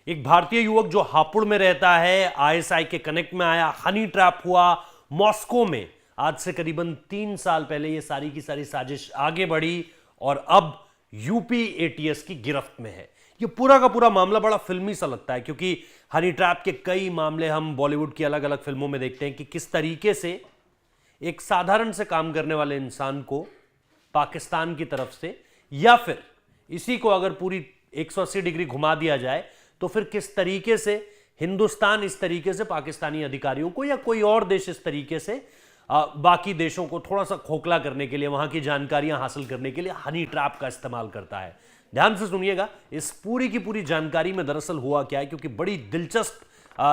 एक भारतीय युवक जो हापुड़ में रहता है आईएसआई के कनेक्ट में आया, हनी ट्रैप हुआ मॉस्को में। आज से करीबन 3 साल पहले ये सारी की सारी साजिश आगे बढ़ी और अब यूपी एटीएस की गिरफ्त में है। ये पूरा का पूरा मामला बड़ा फिल्मी सा लगता है क्योंकि हनी ट्रैप के कई मामले हम बॉलीवुड की अलग अलग फिल्मों में देखते हैं कि किस तरीके से एक साधारण से काम करने वाले इंसान को पाकिस्तान की तरफ से, या फिर इसी को अगर पूरी 180 डिग्री घुमा दिया जाए तो फिर किस तरीके से हिंदुस्तान इस तरीके से पाकिस्तानी अधिकारियों को या कोई और देश इस तरीके से बाकी देशों को थोड़ा सा खोखला करने के लिए, वहां की जानकारियां हासिल करने के लिए हनी ट्रैप का इस्तेमाल करता है। ध्यान से सुनिएगा, इस पूरी की पूरी जानकारी में दरअसल हुआ क्या है, क्योंकि बड़ी दिलचस्प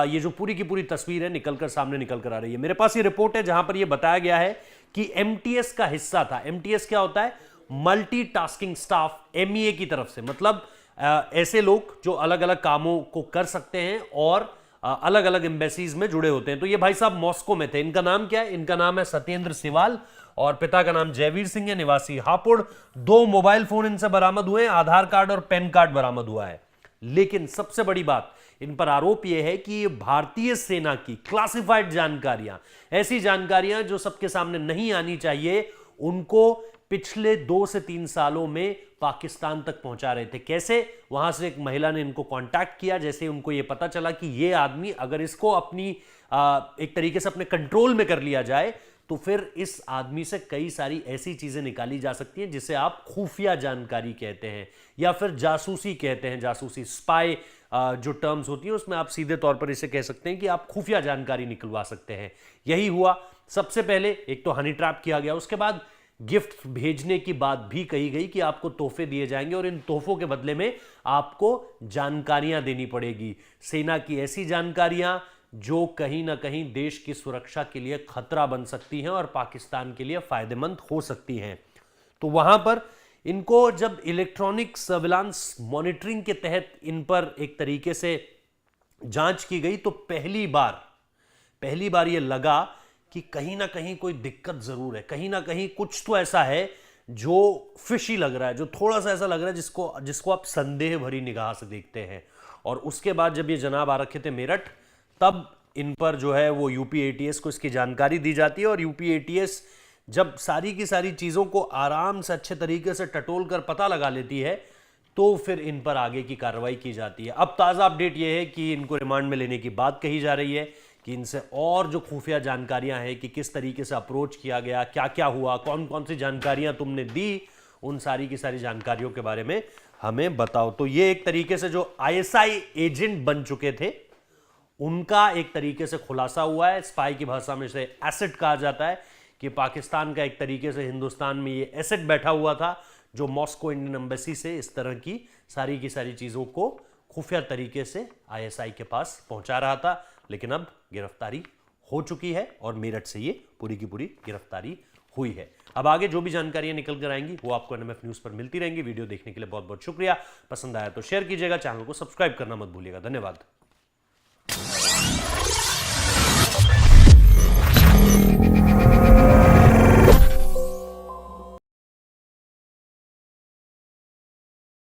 ये जो पूरी की पूरी तस्वीर है निकलकर सामने निकलकर आ रही है। मेरे पास ये रिपोर्ट है जहां पर यह बताया गया है कि एमटीएस का हिस्सा था। एमटीएस क्या होता है? मल्टीटास्किंग स्टाफ, एमईए की तरफ से, मतलब ऐसे लोग जो अलग अलग कामों को कर सकते हैं और अलग अलग एम्बेसीज में जुड़े होते हैं। तो ये भाई साहब मॉस्को में थे। इनका नाम क्या है? इनका नाम है सत्येंद्र सिवाल और पिता का नाम जयवीर सिंह है, निवासी हापुड़। 2 मोबाइल फोन इनसे बरामद हुए, आधार कार्ड और पैन कार्ड बरामद हुआ है। लेकिन सबसे बड़ी बात, इन पर आरोप यह है कि ये भारतीय सेना की क्लासिफाइड जानकारियां, ऐसी जानकारियां जो सबके सामने नहीं आनी चाहिए, उनको पिछले 2 से 3 सालों में पाकिस्तान तक पहुंचा रहे थे। कैसे? वहां से एक महिला ने इनको कांटेक्ट किया। जैसे उनको यह पता चला कि यह आदमी अगर इसको अपनी एक तरीके से अपने कंट्रोल में कर लिया जाए तो फिर इस आदमी से कई सारी ऐसी चीजें निकाली जा सकती हैं जिसे आप खुफिया जानकारी कहते हैं या फिर जासूसी कहते हैं। जासूसी, स्पाई जो टर्म्स होती है उसमें आप सीधे तौर पर इसे कह सकते हैं कि आप खुफिया जानकारी निकलवा सकते हैं। यही हुआ। सबसे पहले एक तो हनी ट्रैप किया गया, उसके बाद गिफ्ट भेजने की बात भी कही गई कि आपको तोहफे दिए जाएंगे और इन तोहफों के बदले में आपको जानकारियां देनी पड़ेगी, सेना की ऐसी जानकारियां जो कहीं ना कहीं देश की सुरक्षा के लिए खतरा बन सकती हैं और पाकिस्तान के लिए फायदेमंद हो सकती हैं। तो वहां पर इनको जब इलेक्ट्रॉनिक सर्विलांस मॉनिटरिंग के तहत इन पर एक तरीके से जांच की गई तो पहली बार यह लगा कि कहीं ना कहीं कोई दिक्कत जरूर है, कहीं ना कहीं कुछ तो ऐसा है जो फिशी लग रहा है, जो थोड़ा सा ऐसा लग रहा है जिसको आप संदेह भरी निगाह से देखते हैं। और उसके बाद जब ये जनाब आ रखे थे मेरठ, तब इन पर जो है वो यूपी एटीएस को इसकी जानकारी दी जाती है और यूपी एटीएस जब सारी की सारी चीज़ों को आराम से अच्छे तरीके से टटोल कर पता लगा लेती है तो फिर इन पर आगे की कार्रवाई की जाती है। अब ताज़ा अपडेट यह है कि इनको रिमांड में लेने की बात कही जा रही है कि इनसे और जो खुफिया जानकारियां हैं कि किस तरीके से अप्रोच किया गया, क्या क्या हुआ, कौन कौन सी जानकारियां तुमने दी, उन सारी की सारी जानकारियों के बारे में हमें बताओ। तो ये एक तरीके से जो आईएसआई एजेंट बन चुके थे उनका एक तरीके से खुलासा हुआ है। स्पाई की भाषा में इसे एसेट कहा जाता है कि पाकिस्तान का एक तरीके से हिंदुस्तान में ये एसेट बैठा हुआ था जो मॉस्को इंडियन एम्बेसी से इस तरह की सारी चीज़ों को खुफिया तरीके से आईएसआई के पास पहुंचा रहा था। लेकिन अब गिरफ्तारी हो चुकी है और मेरठ से ये पूरी की पूरी गिरफ्तारी हुई है। अब आगे जो भी जानकारियां निकल कर आएंगी वो आपको एनएमएफ न्यूज़ पर मिलती रहेंगी। वीडियो देखने के लिए बहुत बहुत शुक्रिया। पसंद आया तो शेयर कीजिएगा, चैनल को सब्सक्राइब करना मत भूलिएगा। धन्यवाद।